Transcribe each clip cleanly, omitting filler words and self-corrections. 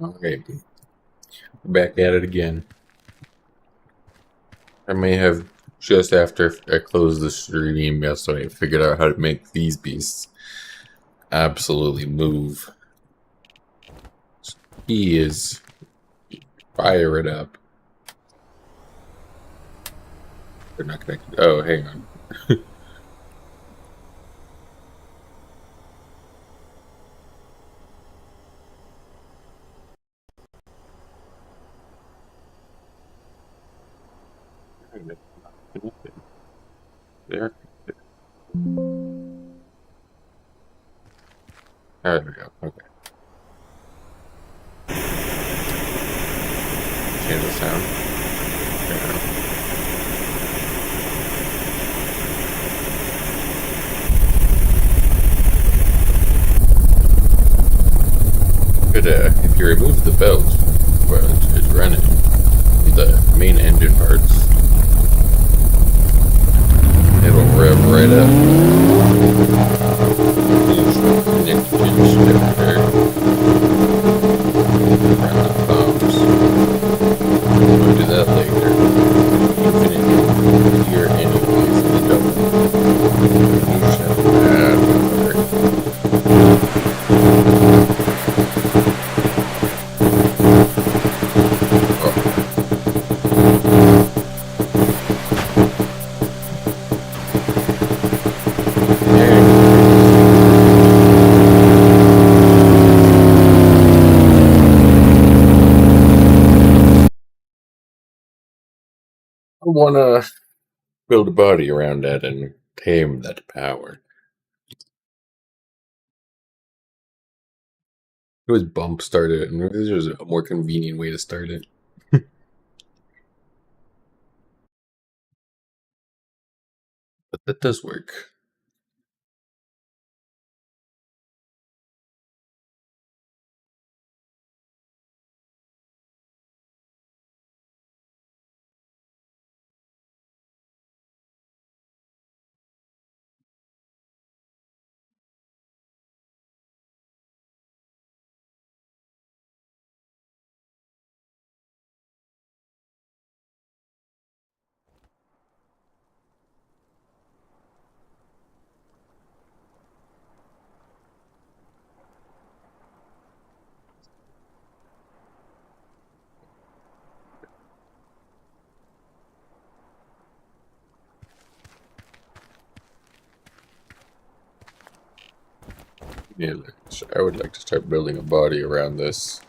Alright, back at it again. I may have, just after I closed the stream yesterday, figured out how to make these beasts absolutely move. He is fire it up. They're not connected. Oh, hang on. There. There we go. Okay. Change the sound. Yeah. But if you remove the belt while it's running, the main engine parts, it'll rev right up. Nitrogen shifter. Run the pumps. We'll do that later. Infinite gear anyways in the double. You shut that I want to build a body around that and tame that power. It was bump start it, and this was a more convenient way to start it. But that does work. Yeah, I would like to start building a body around this.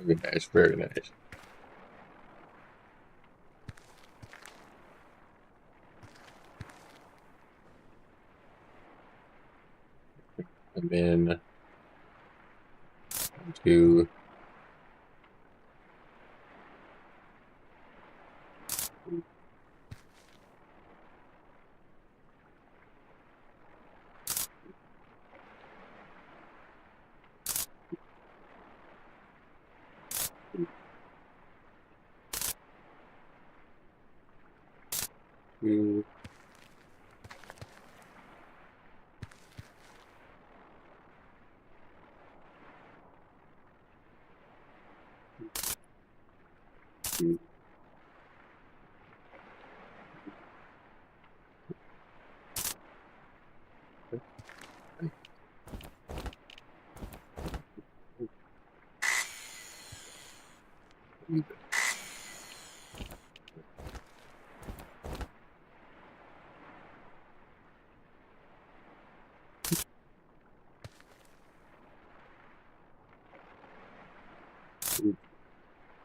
Very nice, very nice. And then to to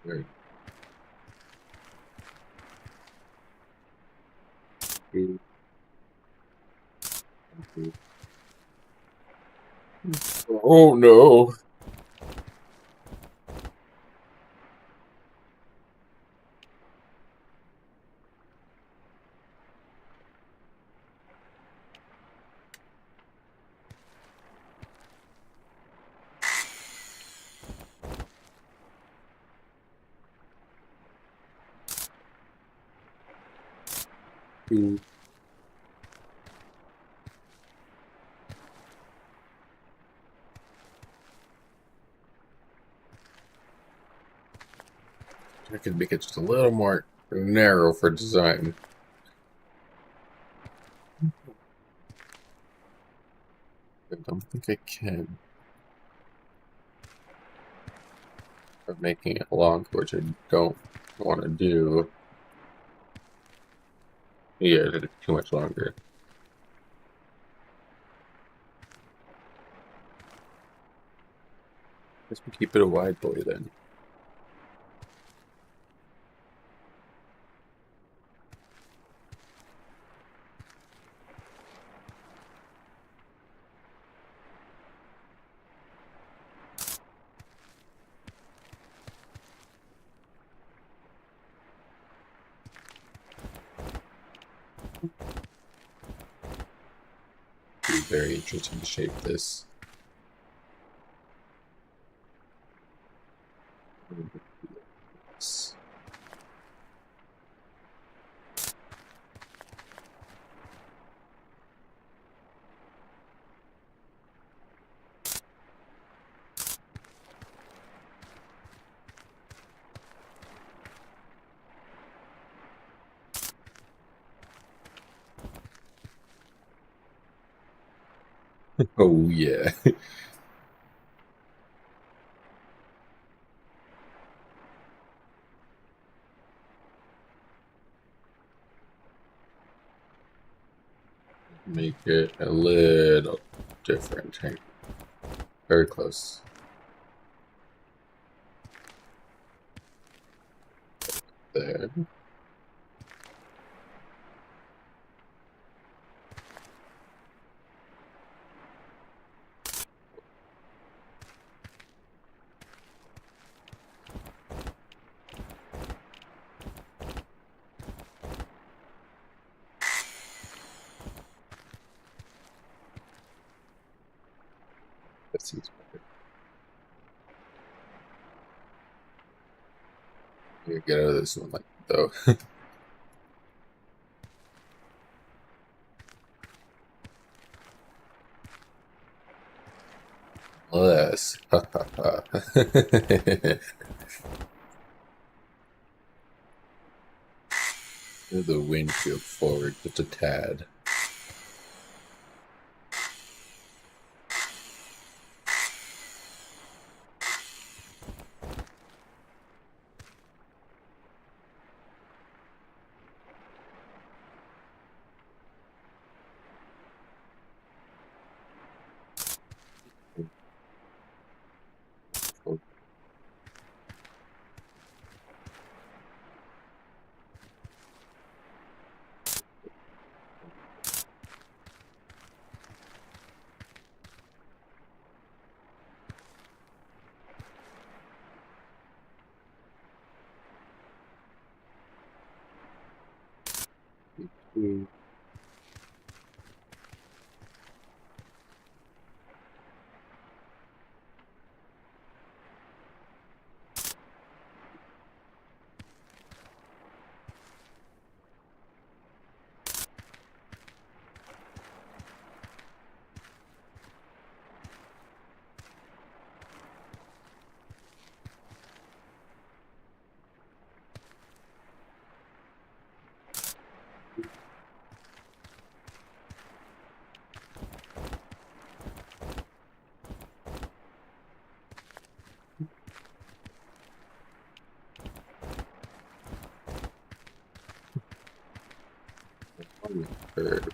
very to oh no. Ooh. I could make it just a little more narrow for design. I don't think I can. Of making it long, which I don't want to do. Yeah, it's too much longer. Guess we keep it a wide boy then. Be very interesting to shape this. Oh yeah. Make it a little different. Very close. There. That seems better. You get out of this one though. Less. Move the windshield forward just a tad. Mm. Curve.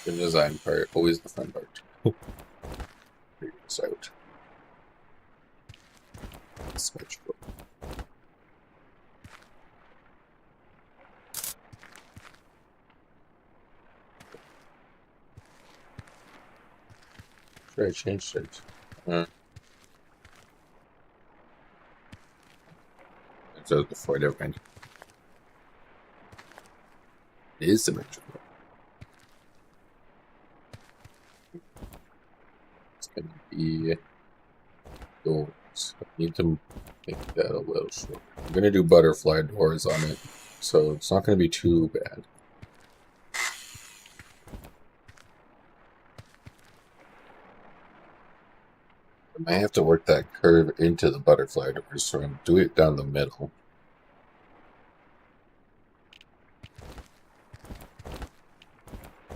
The design part, always the fun part. Figure this out. Switch. Sure, I changed it. So before it went. It is symmetrical. It's gonna be gold. So I need to make that a little shorter. I'm going to do butterfly doors on it, so it's not going to be too bad. I might have to work that curve into the butterfly doors, so I'm doing it down the middle.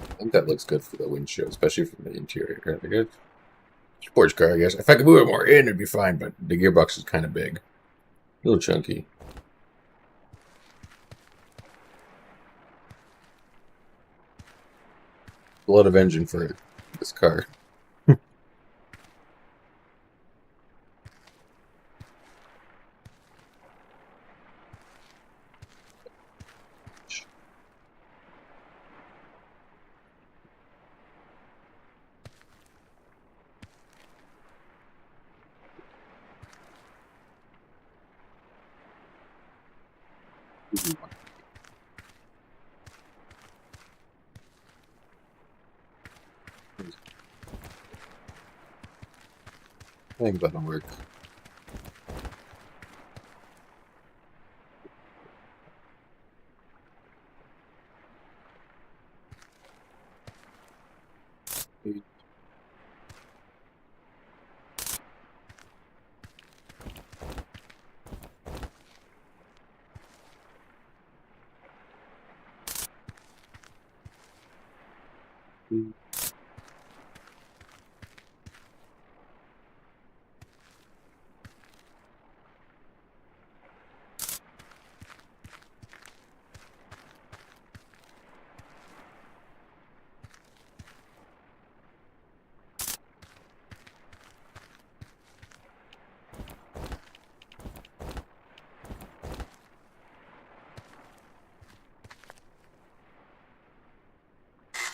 I think that looks good for the windshield, especially from the interior. Kind of good. Sports car, I guess. If I could move it more in, it'd be fine, but the gearbox is kind of big. A little chunky. A lot of engine for this car. I think that'll work.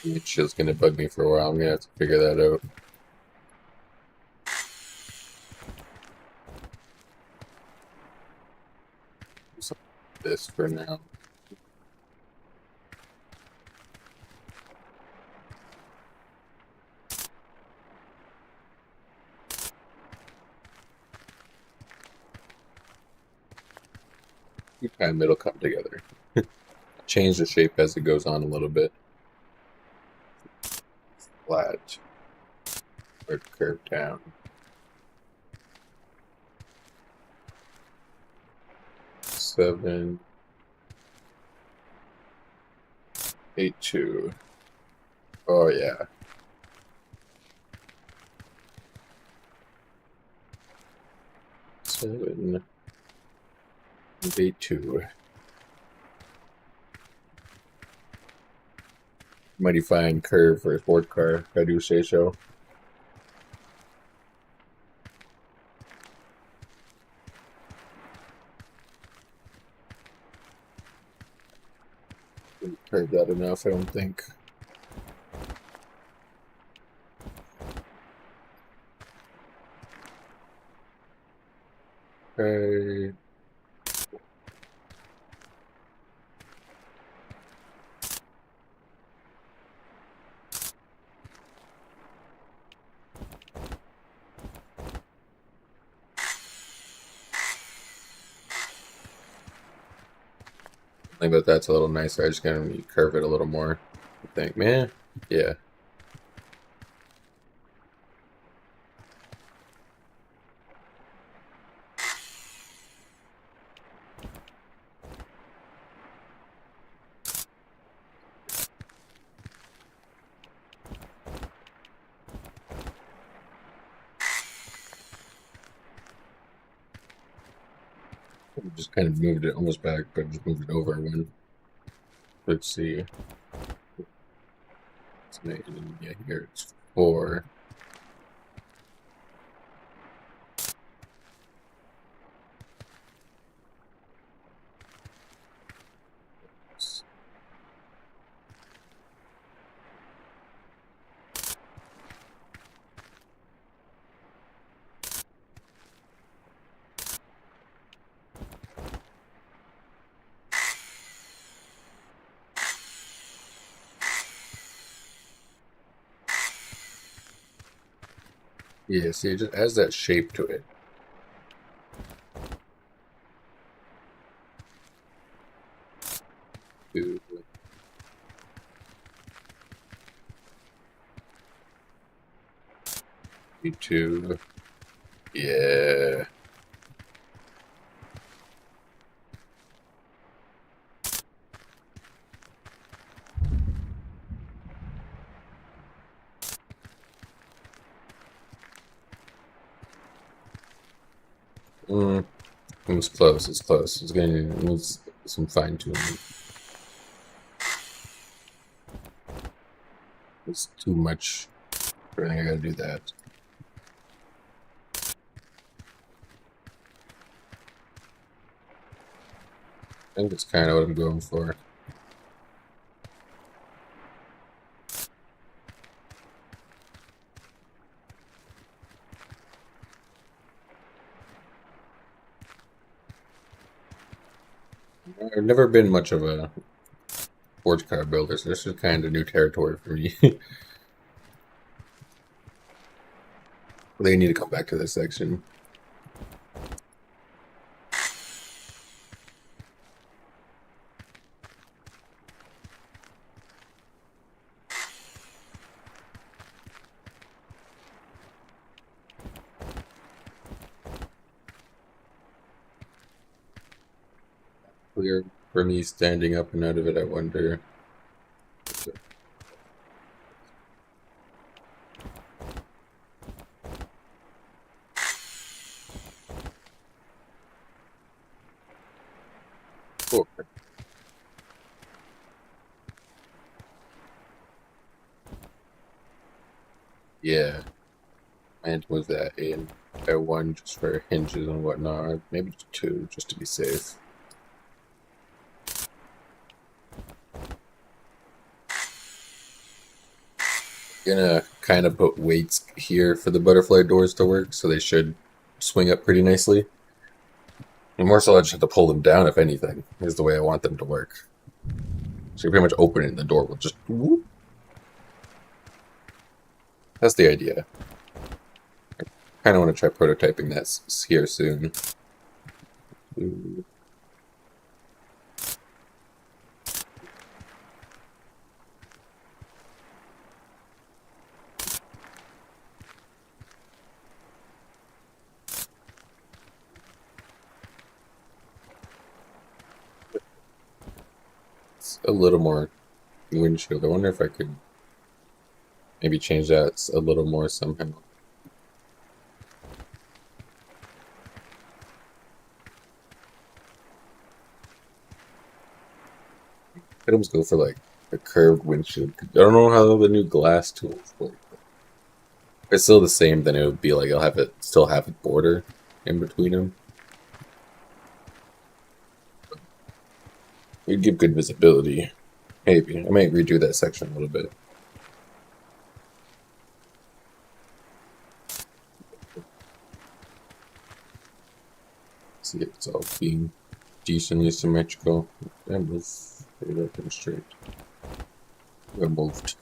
It's just gonna bug me for a while. I'm gonna have to figure that out. This for now. Kind of it'll come together. Change the shape as it goes on a little bit. Flat or curve down. 7, 8, 2. Oh yeah. 7, 8, 2. Mighty fine curve for a sport car, if I do say so. Didn't curve that enough, I don't think. Okay. I think that that's a little nicer. I just gotta curve it a little more. I think, man. Yeah. Just kind of moved it almost back, but just moved it over one. Let's see. Yeah, here it's 4. Yeah, see, it just has that shape to it. pt2. Yeah. Mm, it was close. It's close. It's going to need some fine tuning. It's too much. I think I gotta do that. I think it's kind of what I'm going for. I've never been much of a sports car builder, so this is kind of new territory for me. They need to come back to this section. Clear for me standing up and out of it, I wonder. Oh, yeah. And was that in a one just for hinges and whatnot? Maybe two, just to be safe. Gonna kind of put weights here for the butterfly doors to work, so they should swing up pretty nicely. And more so, I just have to pull them down, if anything, is the way I want them to work. So you're pretty much opening the door will just whoop. That's the idea. I kind of want to try prototyping that here soon. Ooh. It's a little more windshield. I wonder if I could maybe change that a little more somehow. I'd almost go for like a curved windshield. I don't know how the new glass tools work. If it's still the same, then it would be like I'll have it still have a border in between them. It'd give good visibility. Maybe I might redo that section a little bit. See if it's all being decently symmetrical. I move pretty open straight. I moved.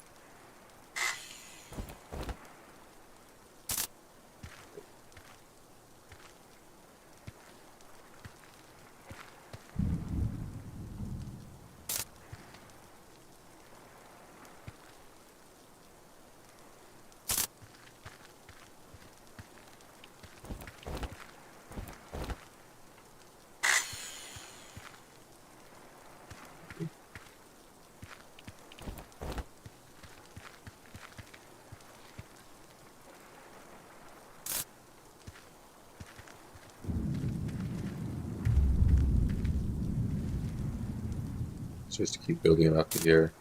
Just to keep building it up here.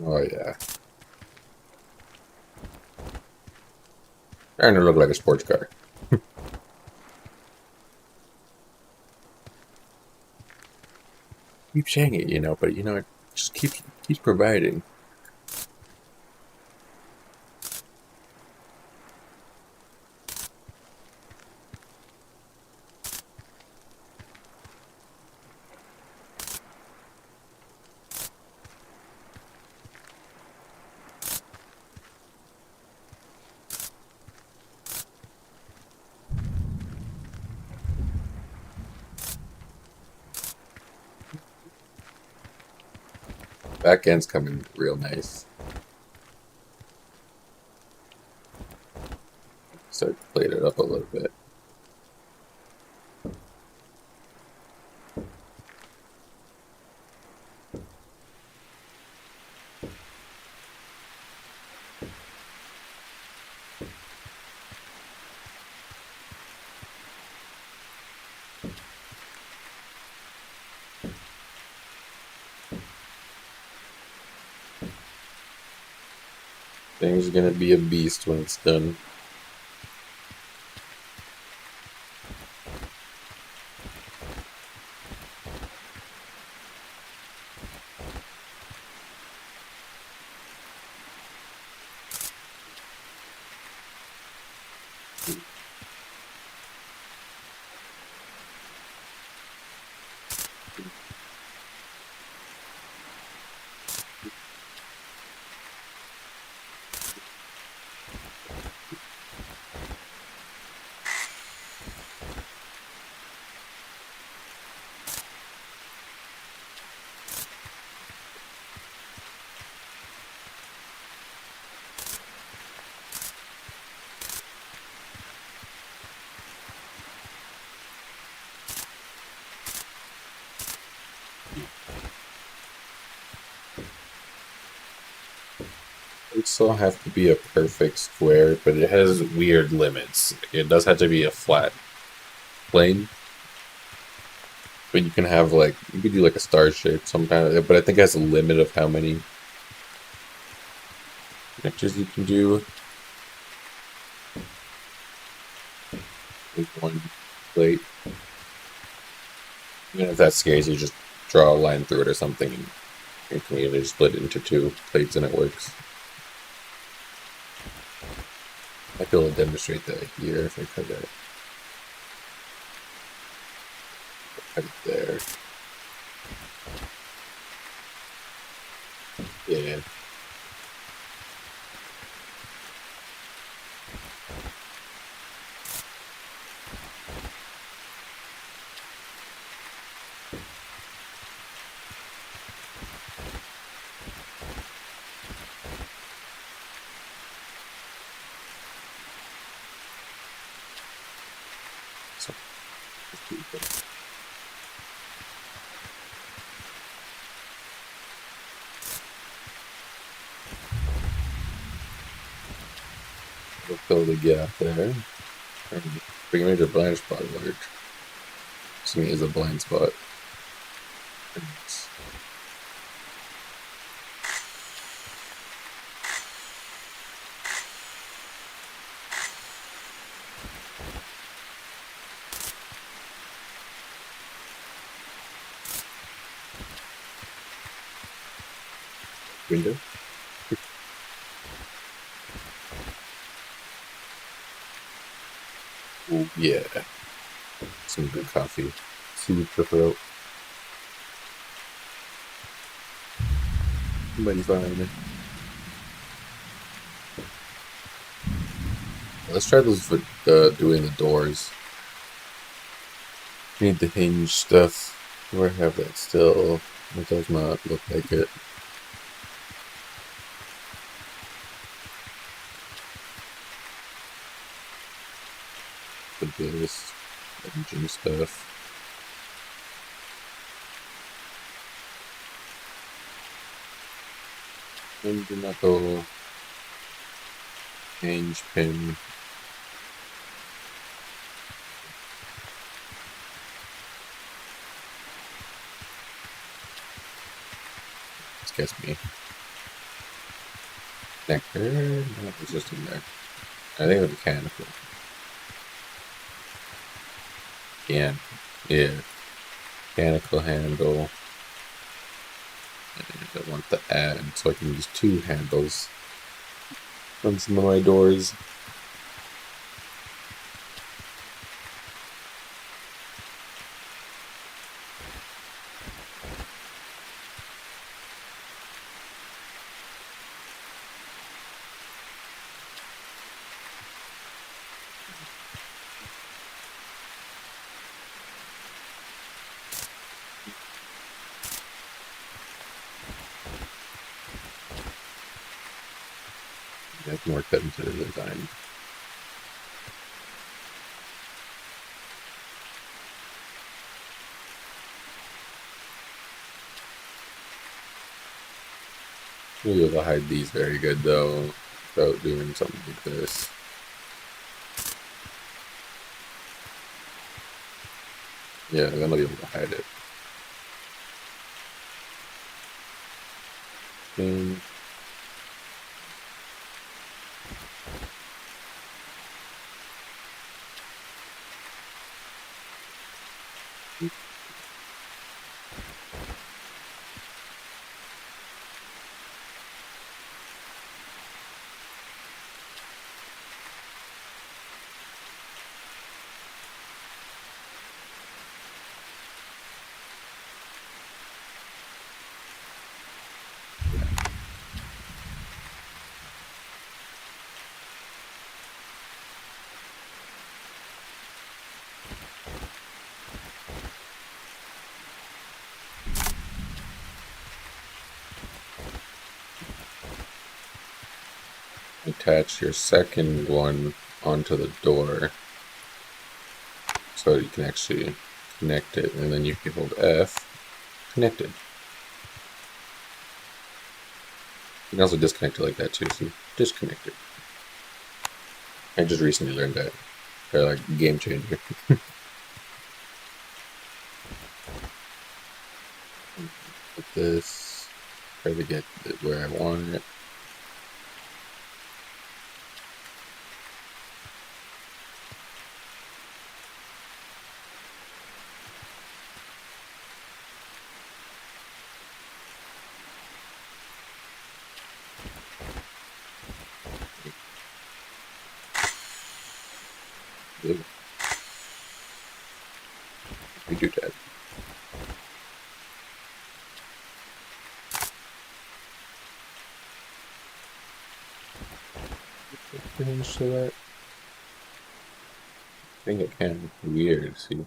Oh yeah. Starting to look like a sports car. Keep saying it, but it just keeps providing. back end's coming real nice. Start to plate it up a little bit. Things are gonna be a beast when it's done. It still have to be a perfect square, but it has weird limits. It does have to be a flat plane, but you can have like you could do like a star shape sometimes. But I think it has a limit of how many pictures you can do with one plate. Even if that scares you, just draw a line through it or something, and you can either split it into two plates and it works. I could able to demonstrate that here if I cut it. Cut it there. Yeah. So, we'll fill the gap there. Bring me to blind spot alert. So me is a blind spot. Window. Oh yeah. Some good coffee. Soothe the throat. Somebody's behind me. Let's try those for doing the doors. Need the hinge stuff. Do I have that still? It does not look like it. The biggest engine stuff. Engine knuckle. Hinge pin. Excuse me. Nectar? No, it's just in there. I think it's mechanical. Yeah. Mechanical handle. And I want the add so I can use two handles on some of my doors. I can work that into the design. We'll be able to hide these very good though, without doing something like this. Yeah, then I'll be able to hide it. And attach your second one onto the door so you can actually connect it, and then you can hold F, connected. You can also disconnect it like that too, so disconnect it. I just recently learned that. They're like game changer. Put this, try to get it where I want it. Ooh. Redo tab. Finish to that. I think it can. Weird. See.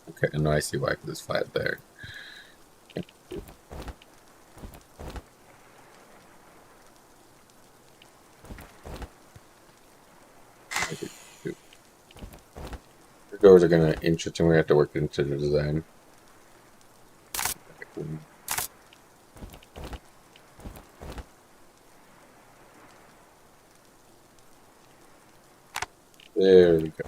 Okay, now I see why, because it's flat there. The doors are gonna interesting. We have to work into the design. There we go.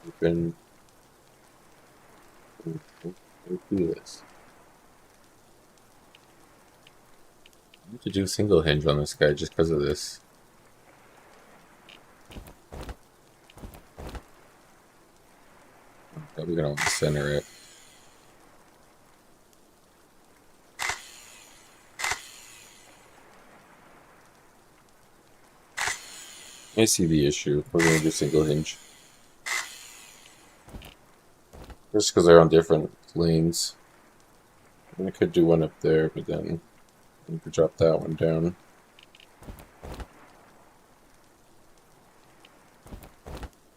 Open. Do this. I need to do single hinge on this guy just because of this. Probably gonna center it. I see the issue. We're gonna do single hinge. Just because they're on different lanes. And I could do one up there, but then we could drop that one down.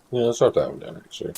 Yeah, let's drop that one down actually.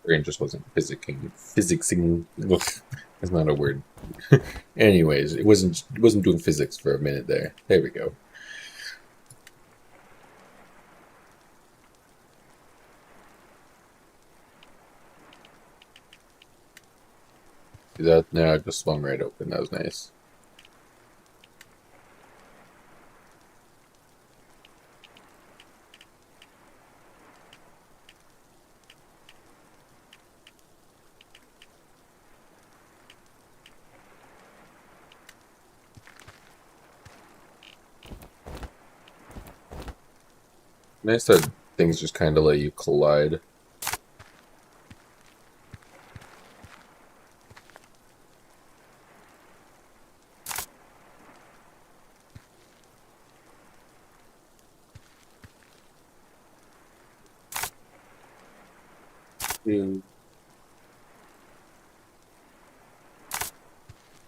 Brain just wasn't physicsing. That's not a word. Anyways, it wasn't doing physics for a minute there. There we go. See that? Now it just swung right open. That was nice. Nice to things just kind of let you collide. Two,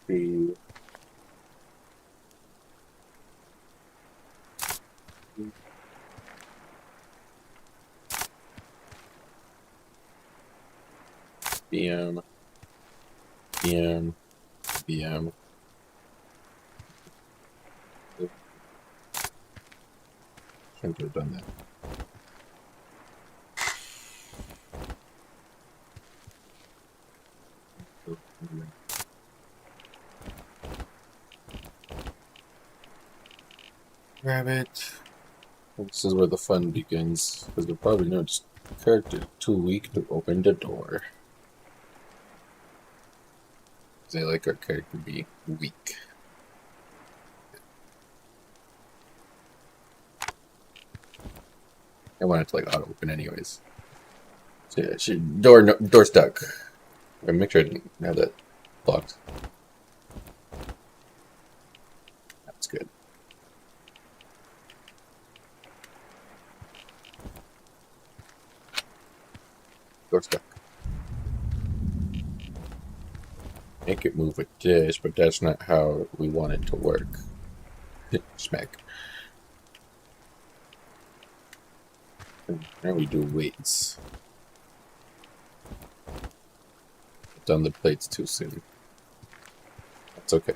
three, BM, BM, BM. Shouldn't have done that. Grab it. This is where the fun begins, because they'll probably know just character too weak to open the door. They like our character to be weak. I want it to like auto open anyways. So yeah, door stuck. I make sure I didn't have that blocked. That's good. Door stuck. Make it move with this, but that's not how we want it to work. Smack. Now we do weights. Done the plates too soon. That's okay.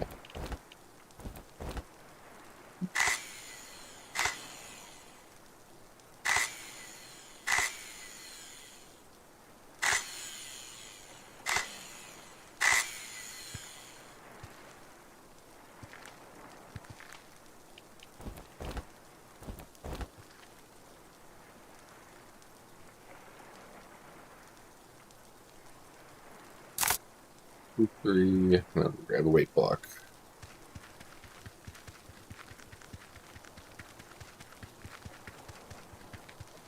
Two, three. No, grab a weight block.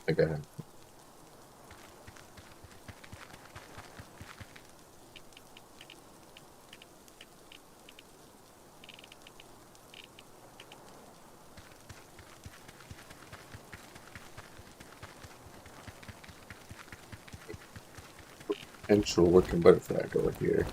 I got it. Potential working butterfly door here.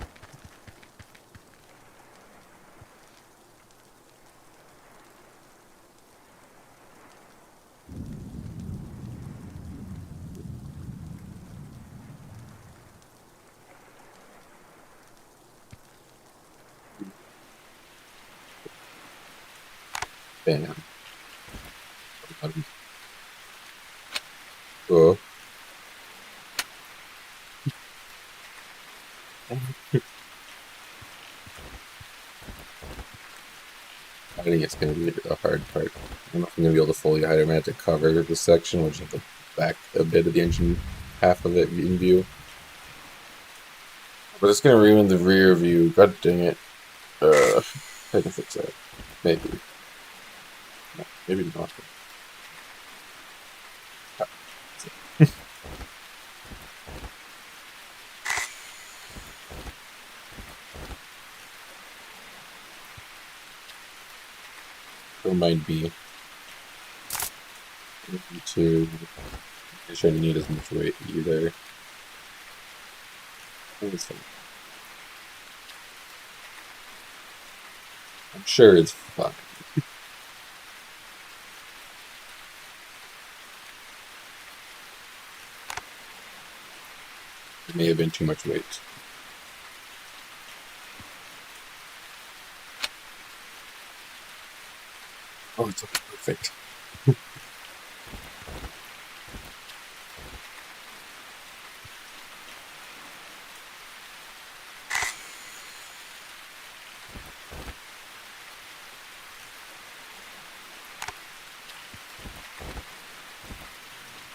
Bam. Oh. I think it's going to be a hard part. I don't know if I'm going to be able to fully hide. I'm going to have to cover this section, which is the back a bit of the engine, half of it in view. But it's going to ruin the rear view. God dang it. I can fix that. Maybe. No, maybe not. Don't mind B. To make sure I didn't need as much weight either. It's fine. I'm sure it's fine. It may have been too much weight. Oh, it's okay, perfect.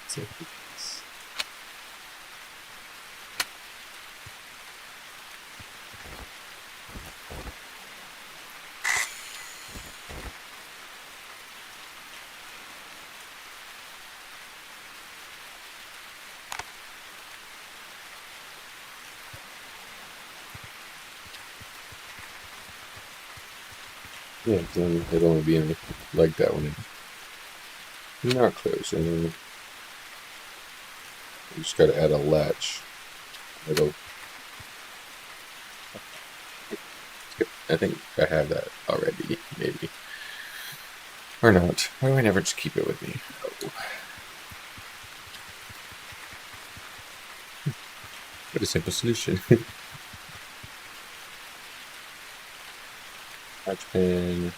So, Yeah, then it'll only be in like that when it's not close. And then you just gotta add a latch. It'll. I think I have that already, maybe. Or not. Why do I never just keep it with me? Oh. What a simple solution. Patch pin.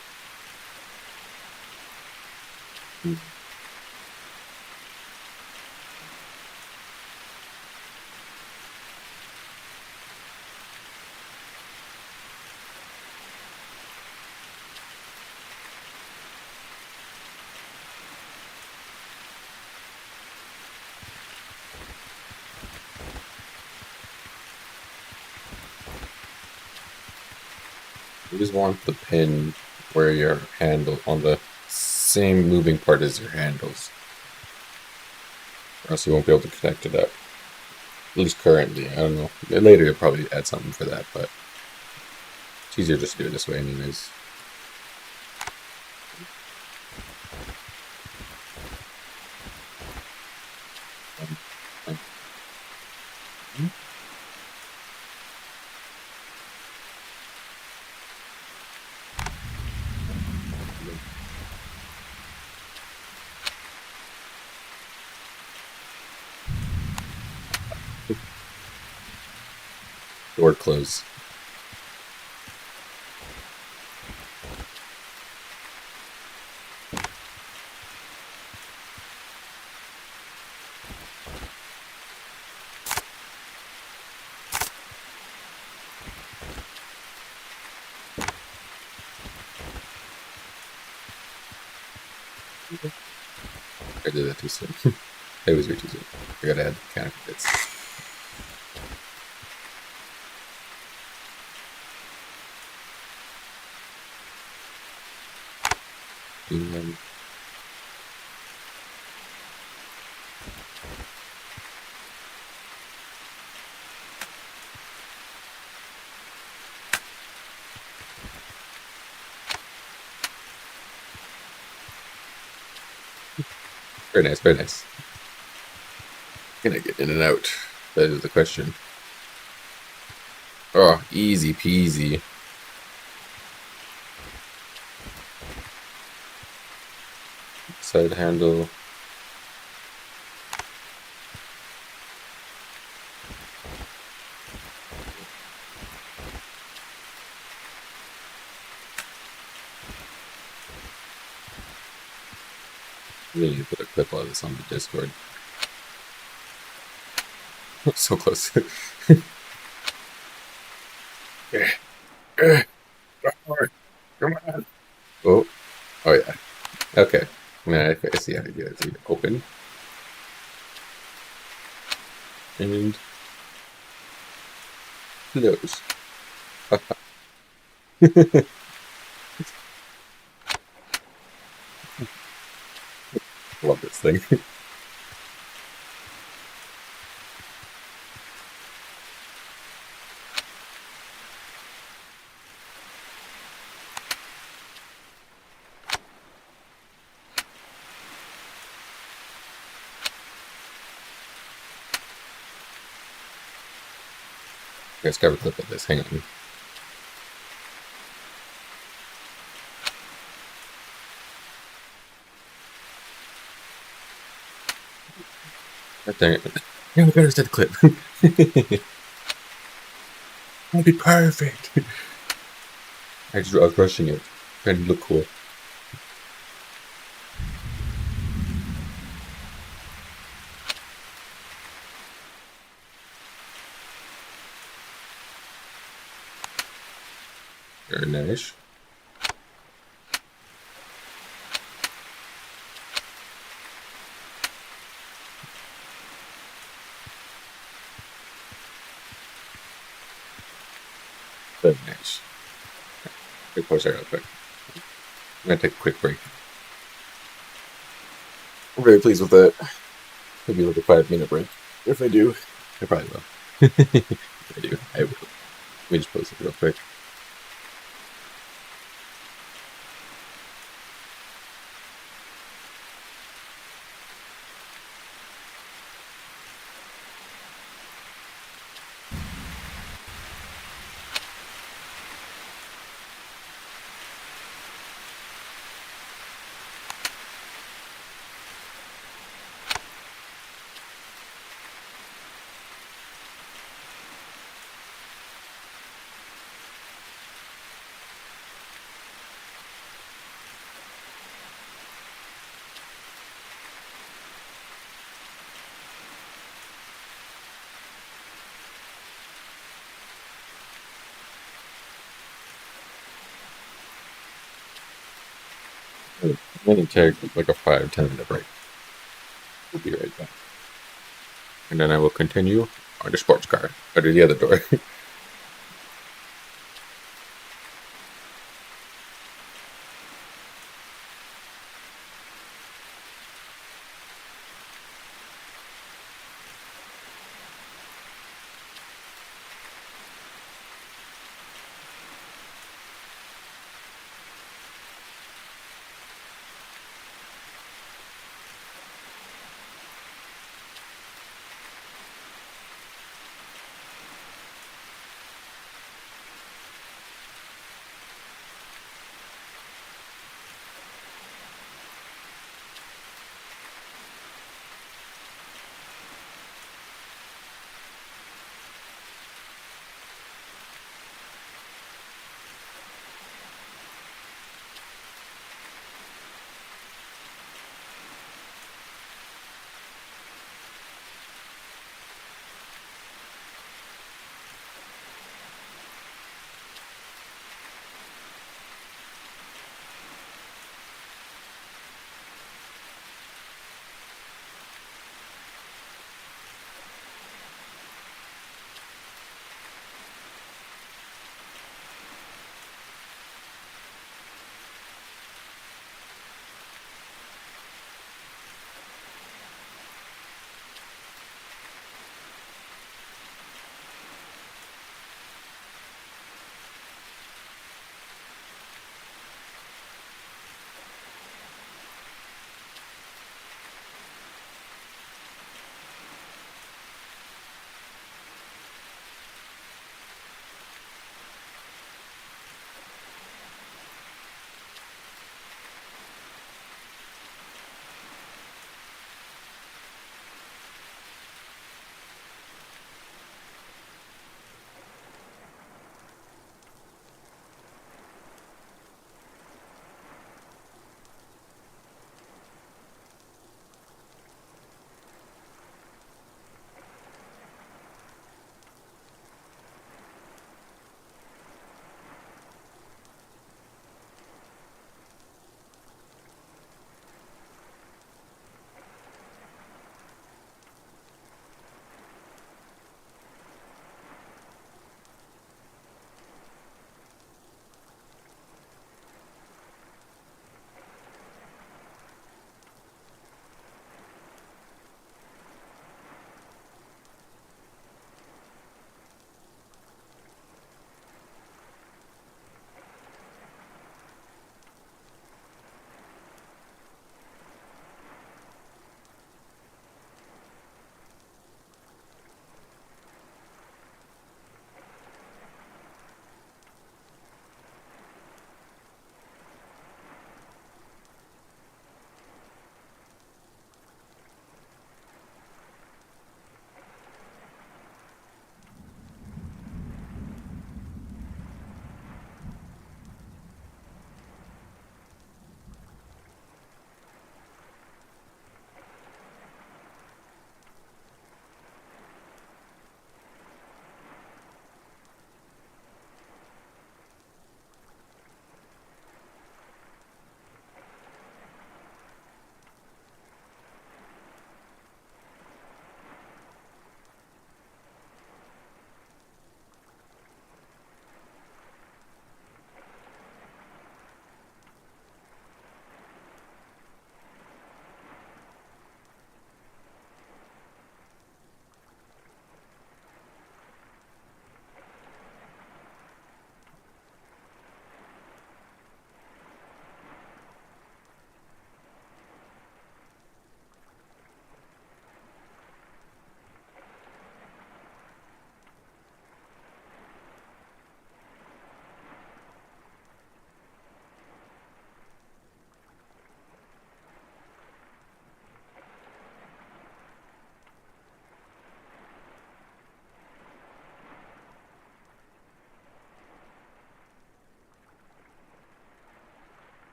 You just want the pin where your handle on the same moving part as your handles, or else you won't be able to connect it up. At least currently, I don't know. Later you'll probably add something for that, but it's easier just to do it this way anyways. Door close. I did that too soon. It was way too soon. I gotta add mechanical bits. And very nice, very nice. Can I get in and out? That is the question. Oh, easy peasy. Side handle. Really need to put a clip of this on the Discord. So close. Come on. Oh, oh yeah. Okay. Now I see how to do it. So you open and close. Love this thing. Let's grab a clip of this. Hang on. Right there. Yeah, we better set the clip. That'd be perfect. I was rushing it, trying to look cool. Very nice. Very nice. Quick pause there real quick. I'm gonna take a quick break. I'm very pleased with that. Maybe like a 5-minute break. If I do, I probably will. If I do, I will. Let me just pause it real quick. I'm going to take like a 5-10 minute break. We'll be right back. And then I will continue on the sports car, or to the other door.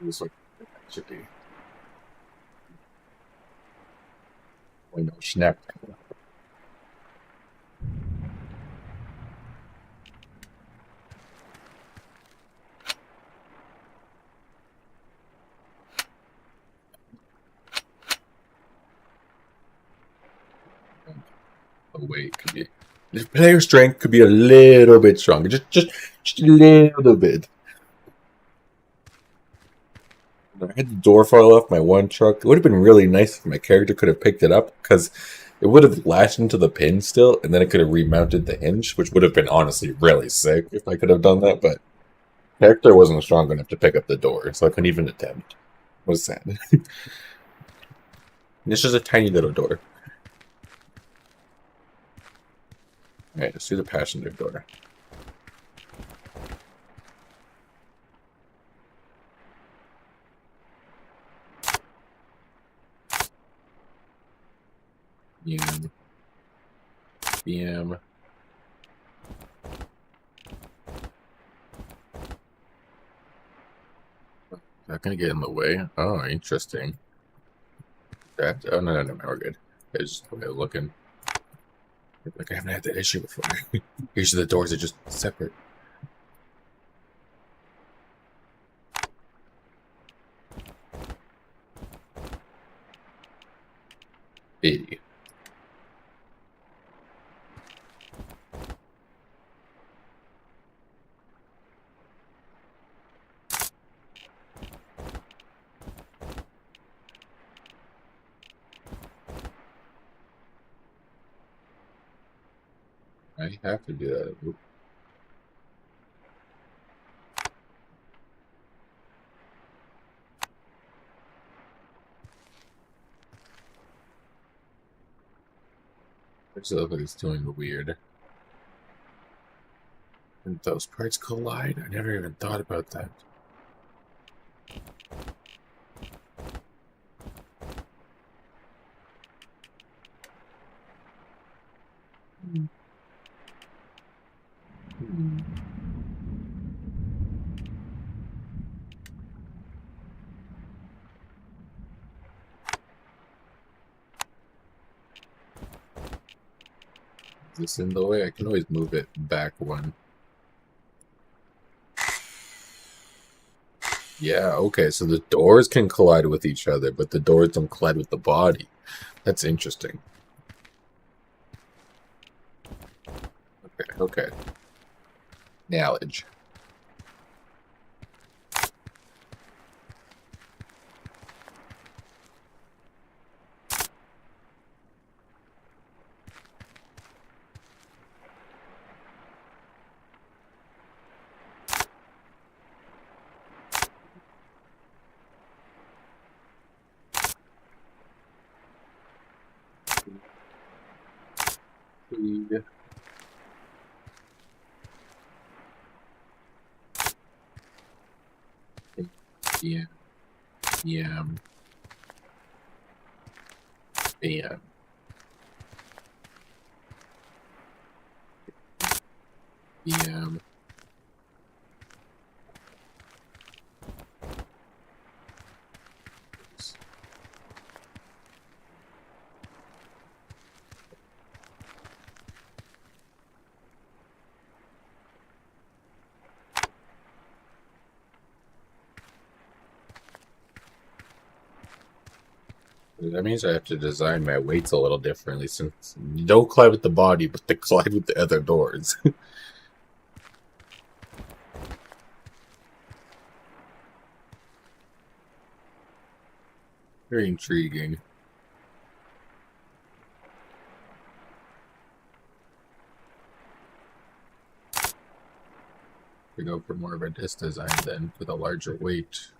This like should be. We know snap. Player strength could be a little bit stronger, just a little bit. I had the door fall off my one truck. It would have been really nice if my character could have picked it up because it would have lashed into the pin still, and then it could have remounted the hinge, which would have been honestly really sick if I could have done that. But character wasn't strong enough to pick up the door, so I couldn't even attempt. It was sad. This is a tiny little door. All right, let's do the passenger door. BM. BM. Is that gonna get in the way? Oh, interesting. That. Oh no, we're good. It's just the way of looking. Like I haven't had that issue before. Usually the doors are just separate. 80. I have to do that. Oop. Looks like it's doing weird. And those parts collide? I never even thought about that. Is this in the way? I can always move it back one. Yeah, okay, so the doors can collide with each other, but the doors don't collide with the body. That's interesting. Okay. Knowledge. Yeah. Yeah. Yeah. Yeah. That means I have to design my weights a little differently since you don't collide with the body, but they collide with the other doors. Very intriguing. To go for more of a disc design then, with a larger weight.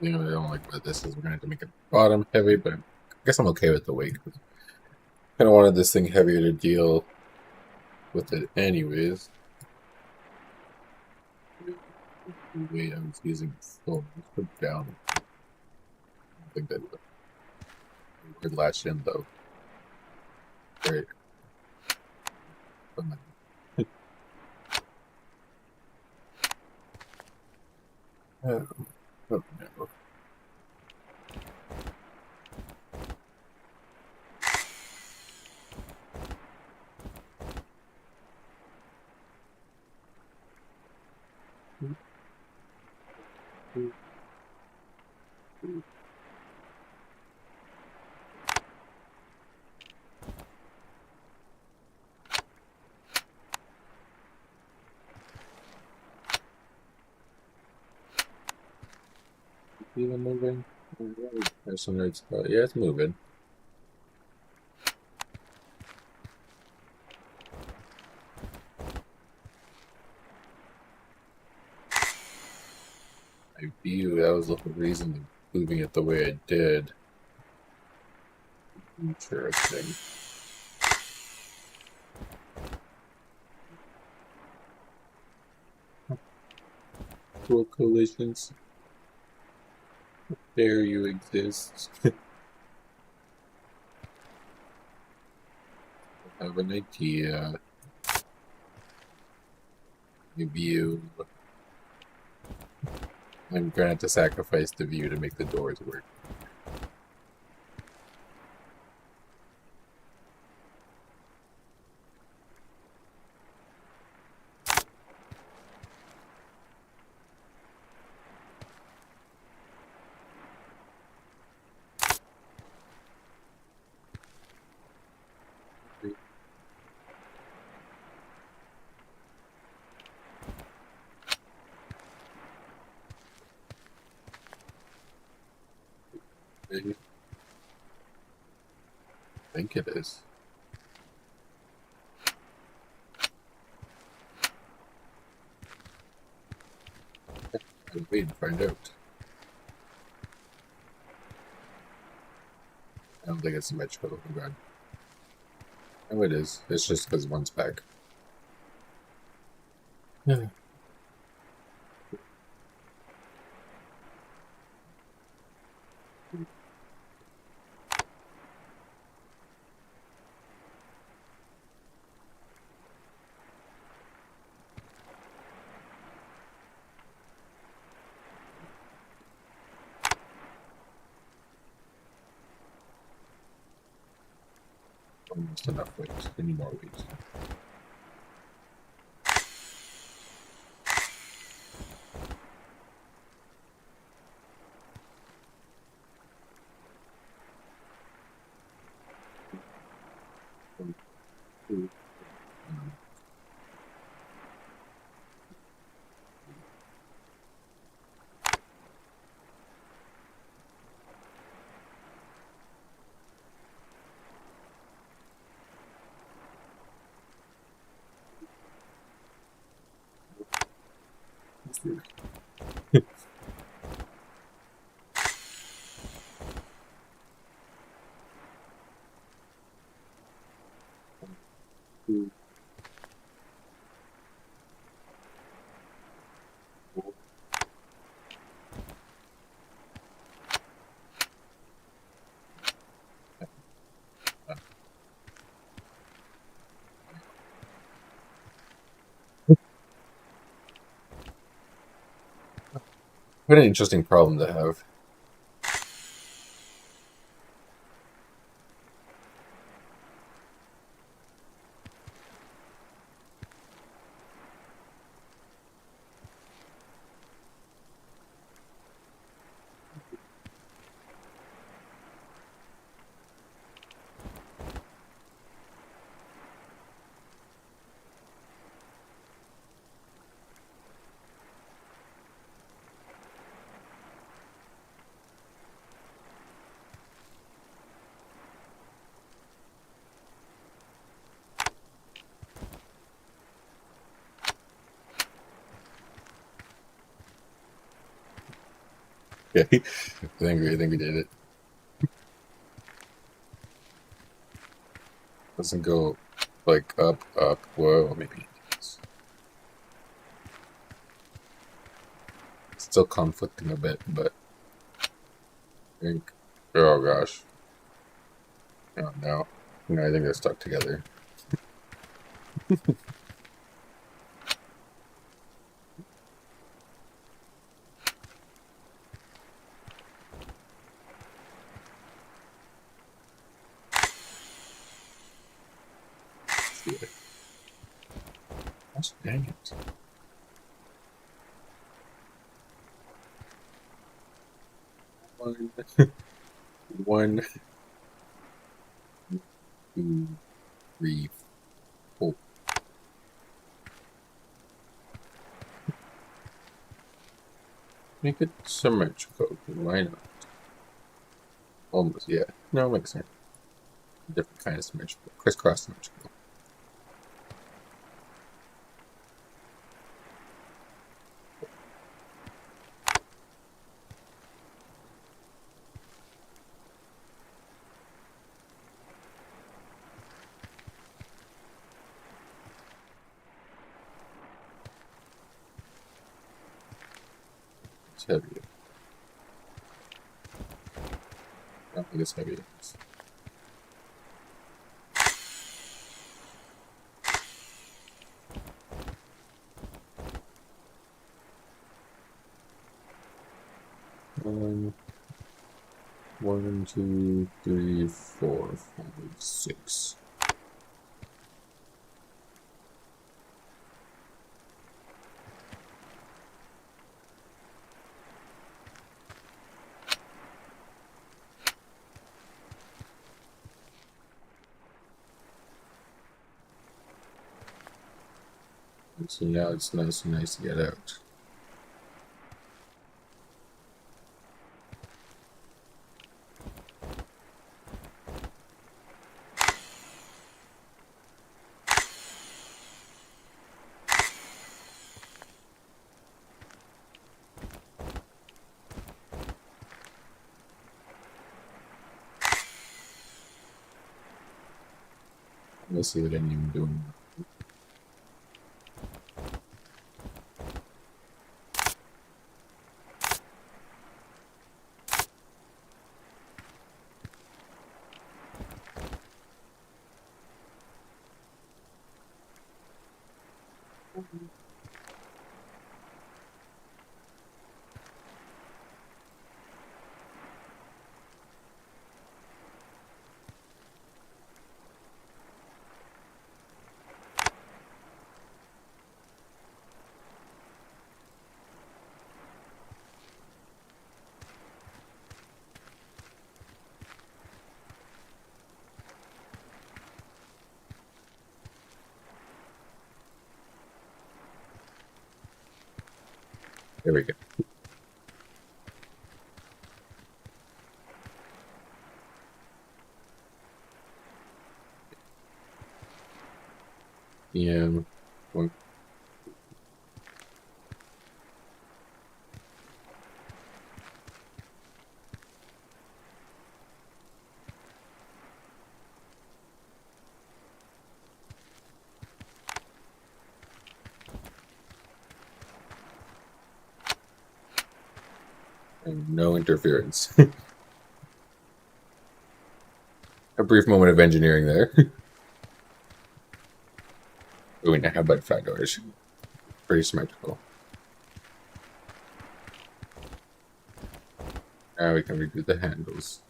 You know, I don't like what this is. We're gonna have to make it bottom heavy, but I guess I'm okay with the weight. Kind of wanted this thing heavier to deal with it anyways. The weight I was using before. Let's put it down. I don't think that would latch in though. Great. Oh, no. Even moving? Alright, there's some right spot. Yeah, it's moving. I view that was the whole reason of moving it the way I did. Interesting. Cool collisions. There you exist. I have an idea. View. I'm gonna have to sacrifice the view to make the doors work. I think it is. I'll wait and find out. I don't think it's symmetrical. Oh god. Oh, it is. It's just because one's back. Yeah. Almost enough weight. We need more weight. What an interesting problem to have. Okay. I think we did it. Doesn't go like up, up. Whoa, maybe. It's still conflicting a bit, but I think. Oh gosh. Oh no. No, I think they're stuck together. Gosh, dang it. One, one, two, three, four. Make it symmetrical. Why not? Almost, yeah. No, makes sense. Different kind of symmetrical. Crisscross symmetrical. It's heavier. I don't think it's heavy. One, two, three, four, five, six. And so now it's nice to get out. Let's see what I'm doing. There we go. Yeah. One. And no interference. A brief moment of engineering there. Oh, now how about flat doors? Pretty symmetrical. Now we can redo the handles.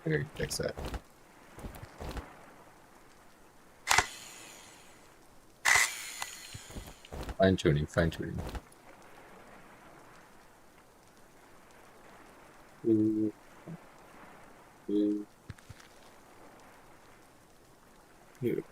Here, fix that. Fine tuning, fine tuning. Here.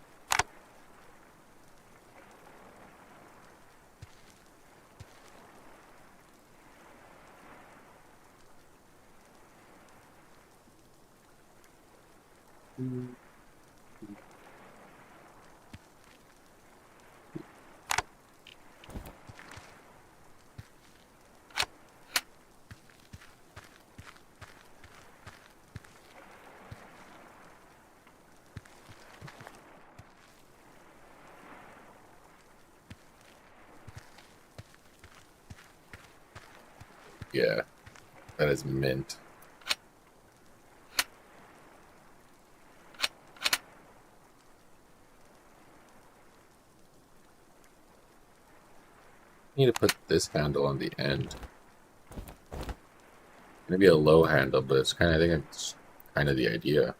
Yeah, that is mint. Need to put this handle on the end. Maybe a low handle, but it's kind of, I think it's kind of the idea.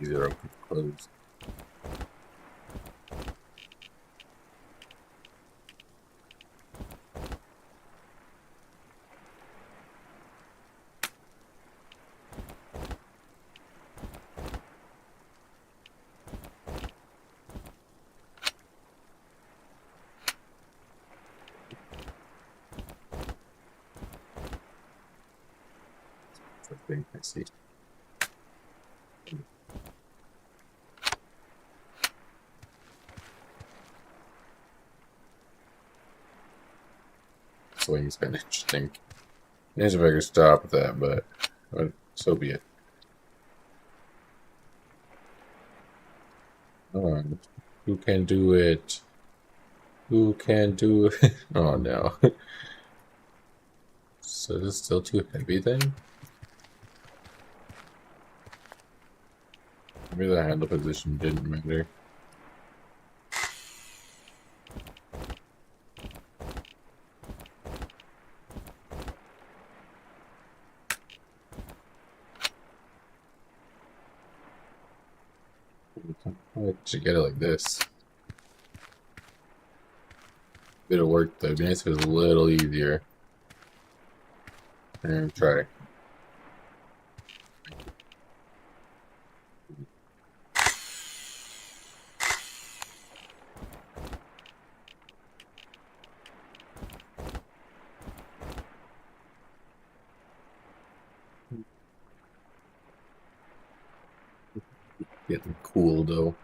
easier to open and close. Thing I see. Swing's been interesting. There's a bigger stop with that, but so be it. On. Who can do it? Who can do it? Oh no. So this is still too heavy then? Maybe the handle position didn't matter. Why did you get it like this? Bit of work though. It'd be nice if it was a little easier. And try. Getting cool though.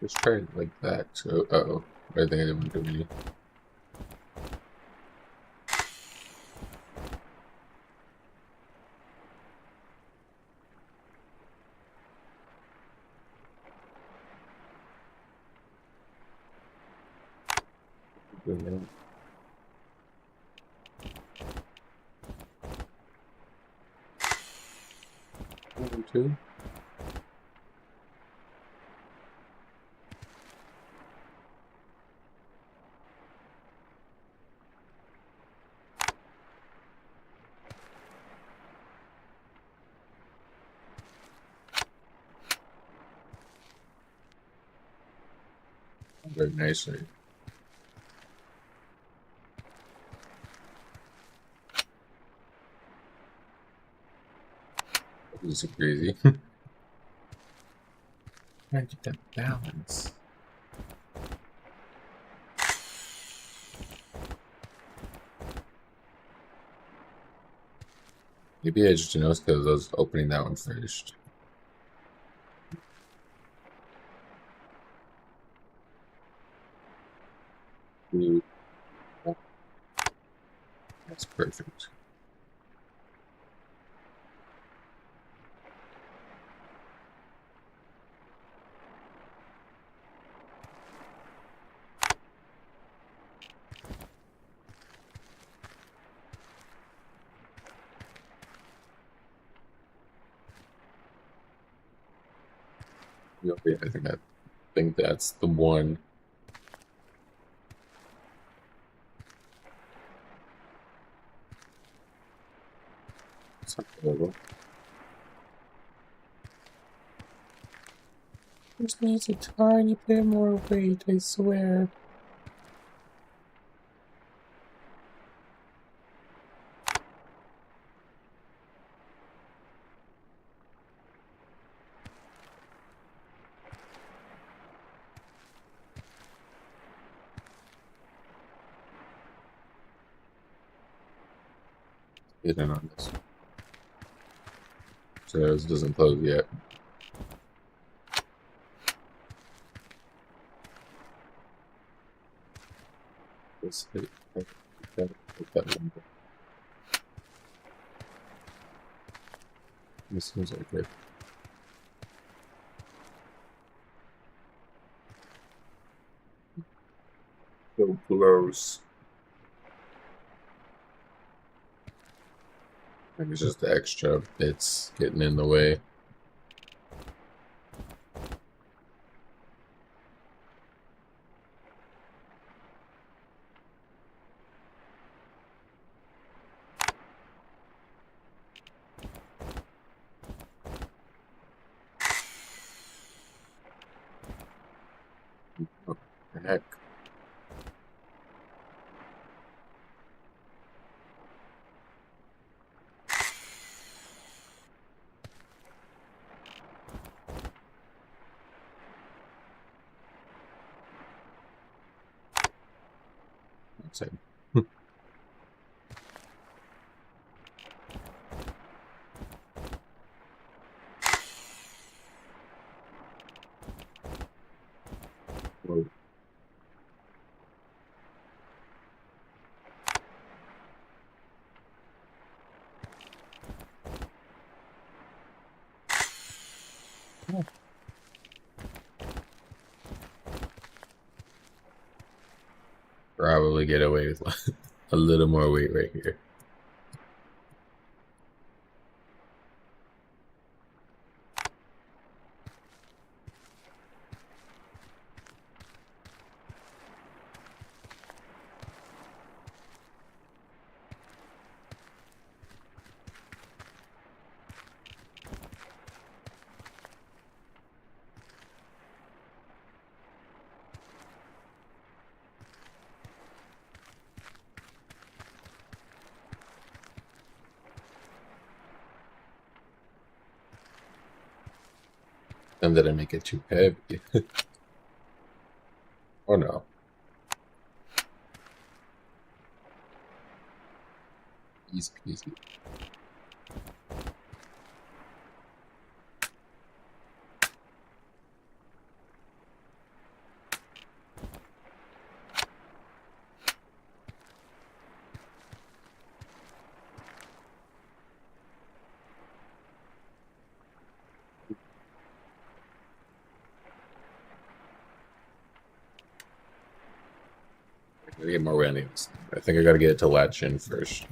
Let's try it like that. So, uh-oh. I think I didn't do any. One, two. Very nicely. This is crazy. Trying to get that balance. Maybe I just noticed because I was opening that one first. Ooh. That's perfect. Yeah, I think that's the one. It's not horrible. Just needs a tiny bit more weight, I swear. Get in on this. So this doesn't close yet. Let's hit that one. This seems like it. So close. I think it's just the extra bits getting in the way. heck? Outside. Whoa. Probably get away with a little more weight right here. And then I make it too heavy. Oh no. Easy peasy. I gotta get more landings. I think I gotta get it to latch in first.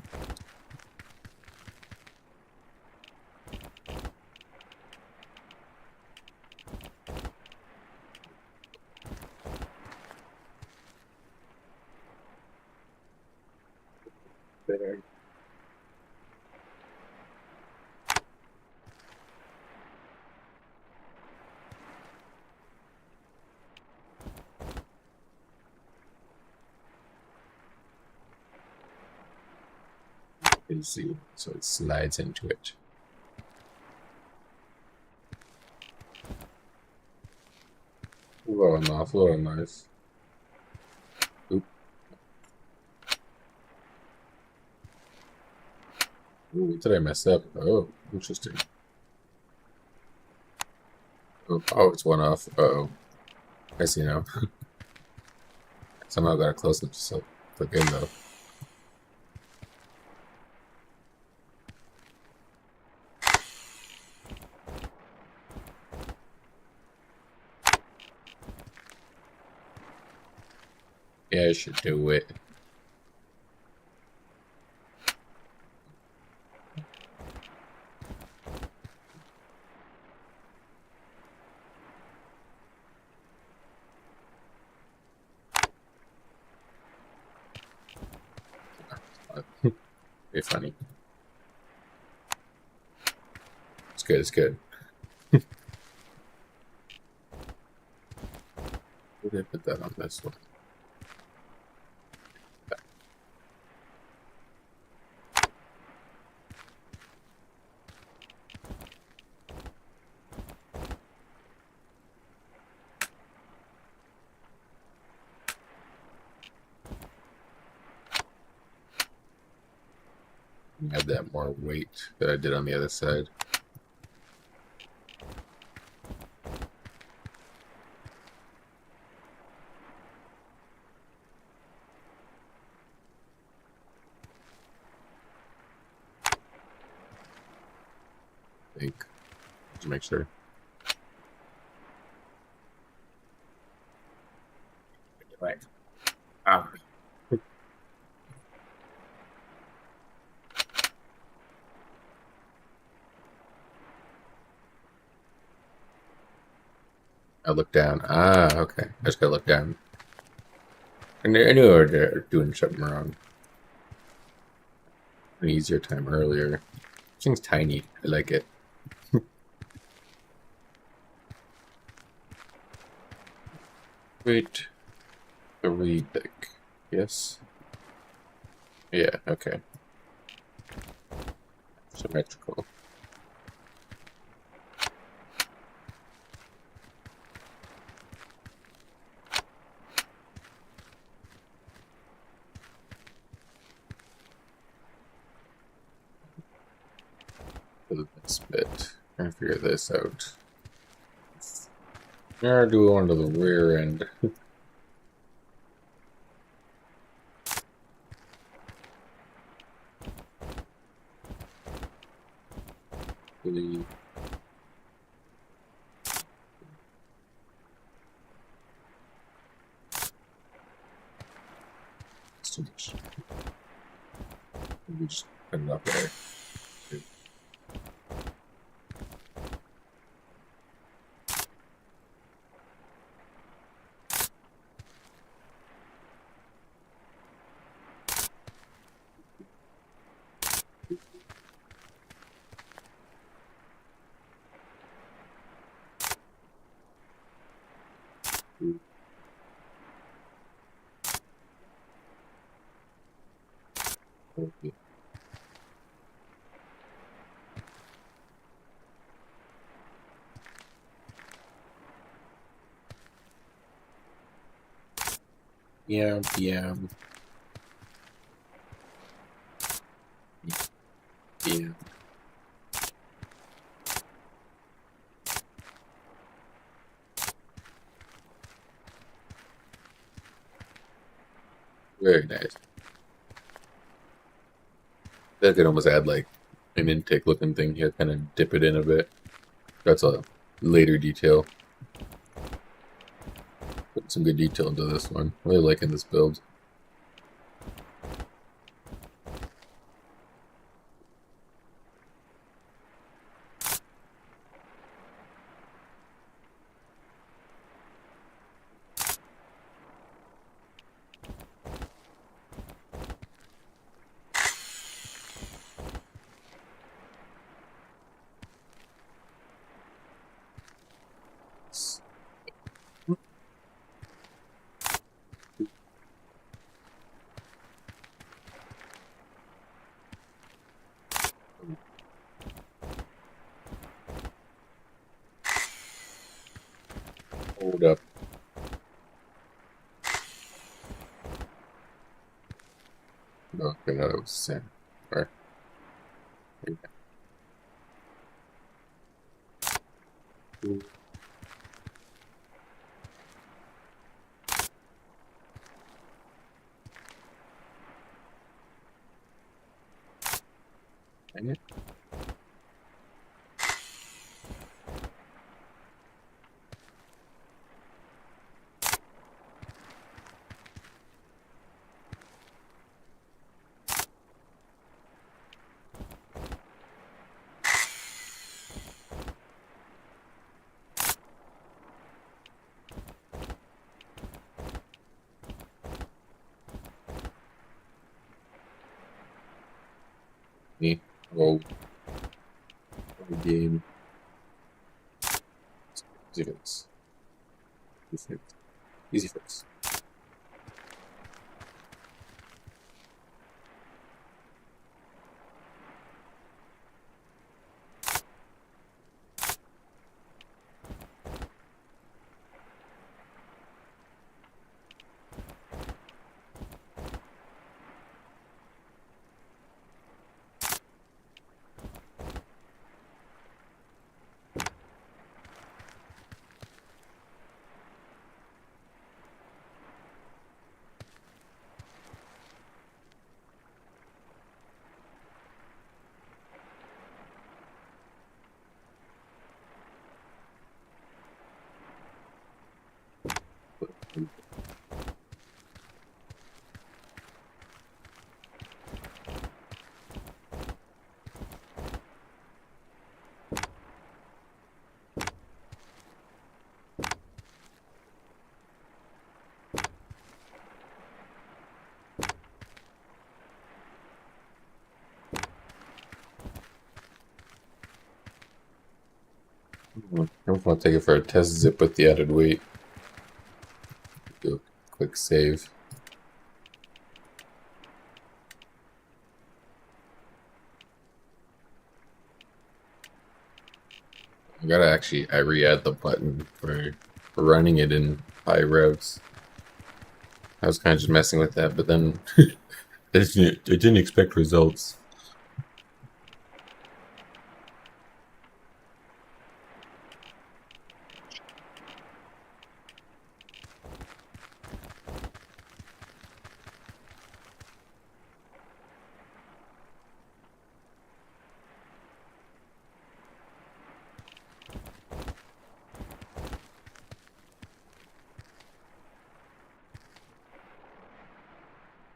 There. You see, so it slides into it. Low enough, low enough. Oop. Ooh, what did I mess up? Oh, interesting. Oh, it's one off. Uh-oh. I see now. Somehow got it close enough to click in though. Yeah, I should do it. Be funny. It's good, it's good. Where did I put that on this one? Add that more weight that I did on the other side. I think. To make sure. Right. Ah. I look down. Ah, okay. I just gotta look down. And I knew I was doing something wrong. An easier time earlier. This thing's tiny. I like it. Wait. Three thick. Yes. Yeah. Okay. Symmetrical. For the next bit. Trying to figure this out. Or do we want to the rear end? The it's too much. We just put it up there. Okay. Yeah, yeah, yeah. Very nice. That could almost add like an intake looking thing here, kind of dip it in a bit. That's a later detail. Put some good detail into this one. Really liking this build. Hold up. Okay, no, that was Sam. Right. Dang it. Me. Roll. Game. Easy fix. Easy fix. Easy fix. I don't want to take it for a test zip with the added weight. Do a quick quick save. I gotta actually, I re-add the button for running it in high revs. I was kind of just messing with that, but then it didn't expect results.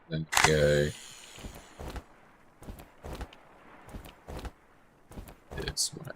Then yeah, it's smart.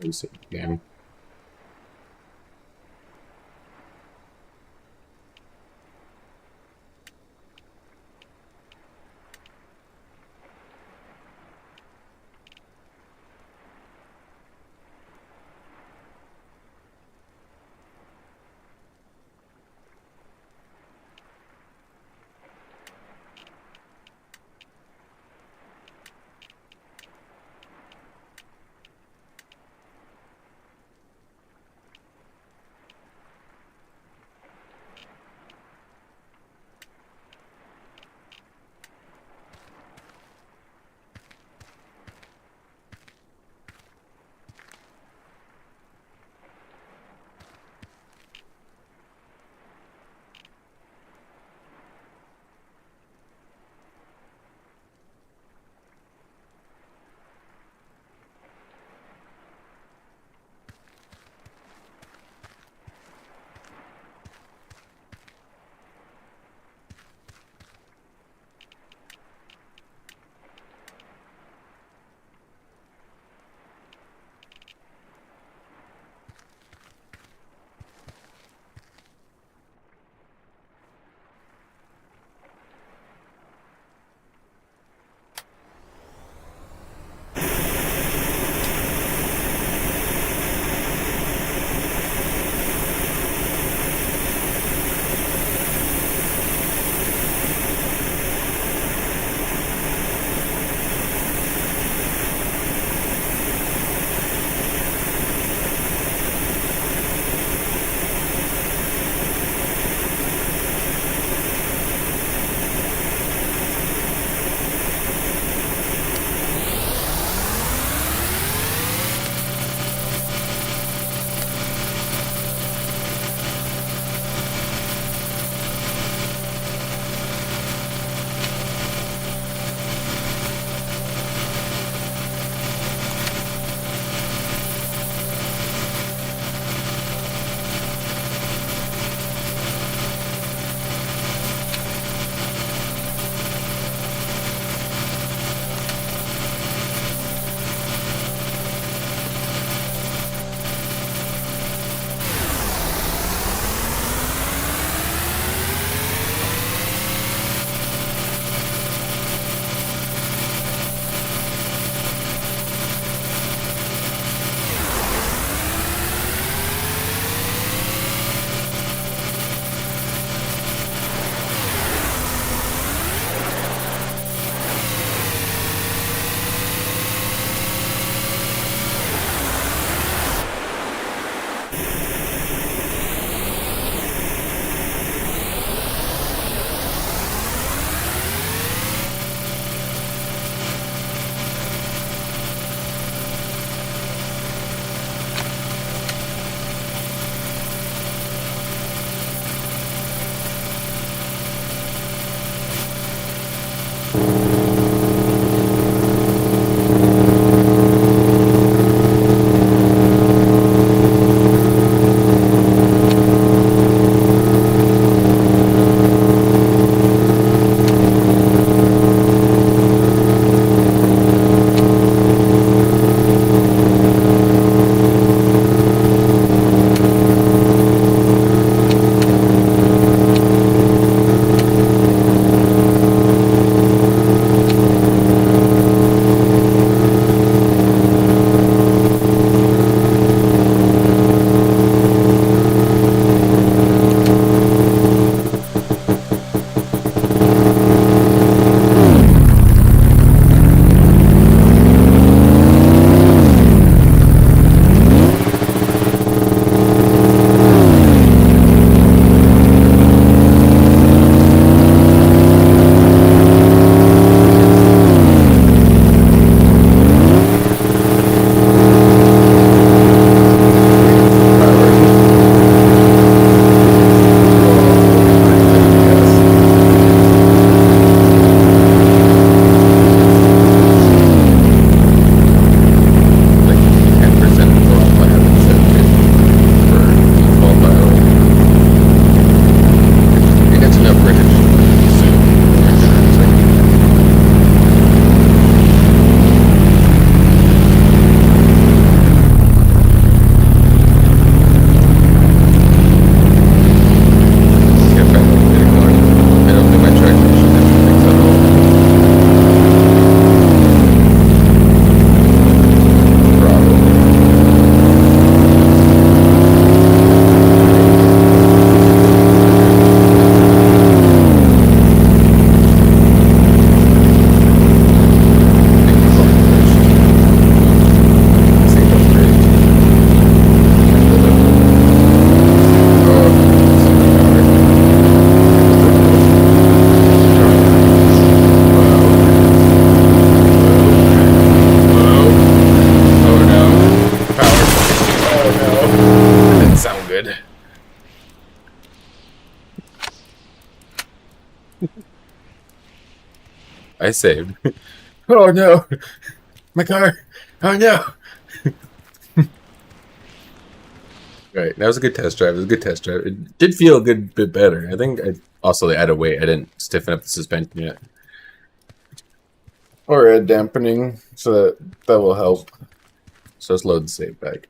Reset game. good. I saved. Oh no! My car! Oh no! Right, that was a good test drive. It was a good test drive. It did feel a good bit better. I think I also added weight. I didn't stiffen up the suspension yet. Or add dampening, so that will help. So let's load the save back.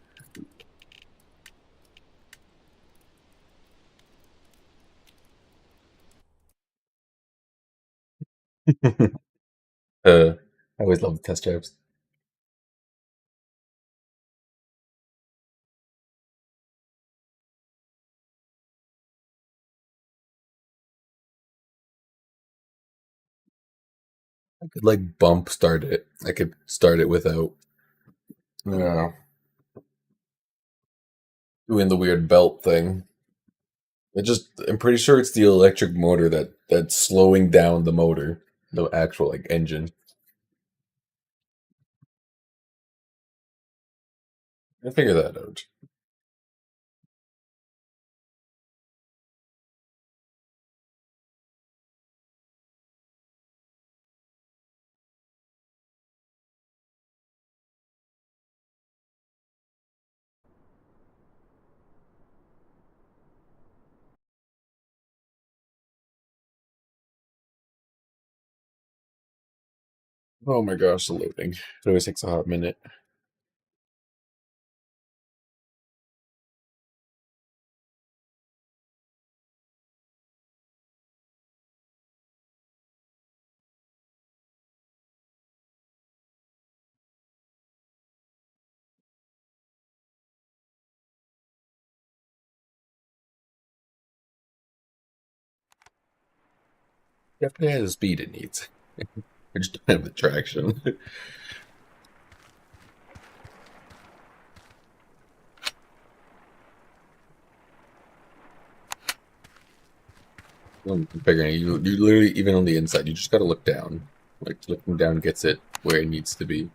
I always love the test drives. I could like bump start it. I could start it without, you know, doing the weird belt thing. I'm pretty sure it's the electric motor that's slowing down the motor, the actual like engine. I figure that out. Oh my gosh, the loading. It always takes a hot minute. Definitely has the speed it needs. I just don't have the traction. I'm figuring you literally even on the inside, you just gotta look down. Like looking down gets it where it needs to be.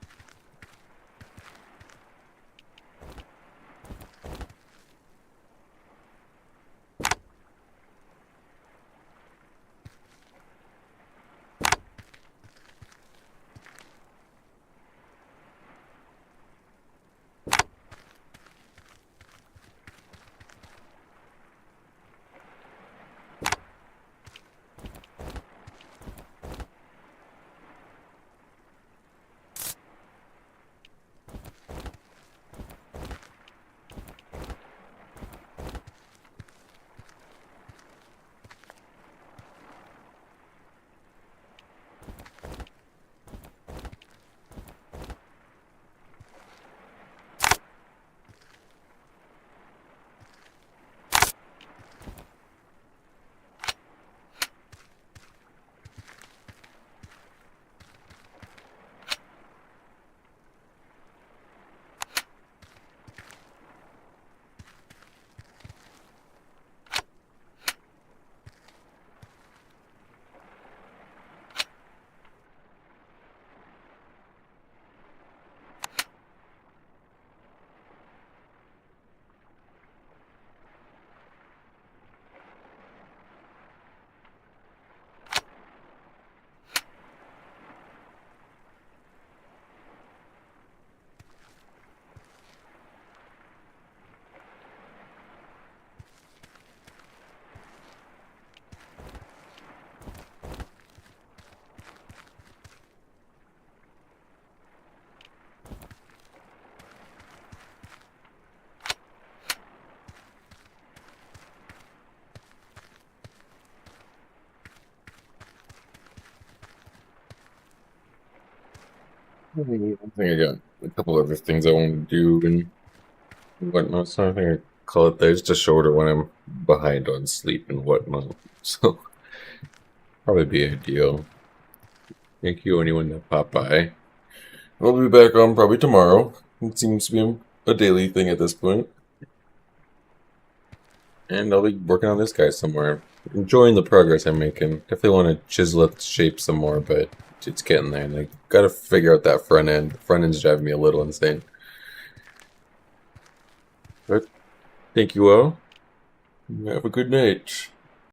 I think I got a couple other things I want to do and whatnot. So I think I call it there. It's just shorter when I'm behind on sleep and whatnot. So probably be ideal. Thank you, anyone that popped by. I'll be back on probably tomorrow. It seems to be a daily thing at this point. And I'll be working on this guy somewhere. Enjoying the progress I'm making. Definitely want to chisel up the shape some more, but it's getting there. And I gotta figure out that front end. The front end's driving me a little insane. But thank you all. Have a good night.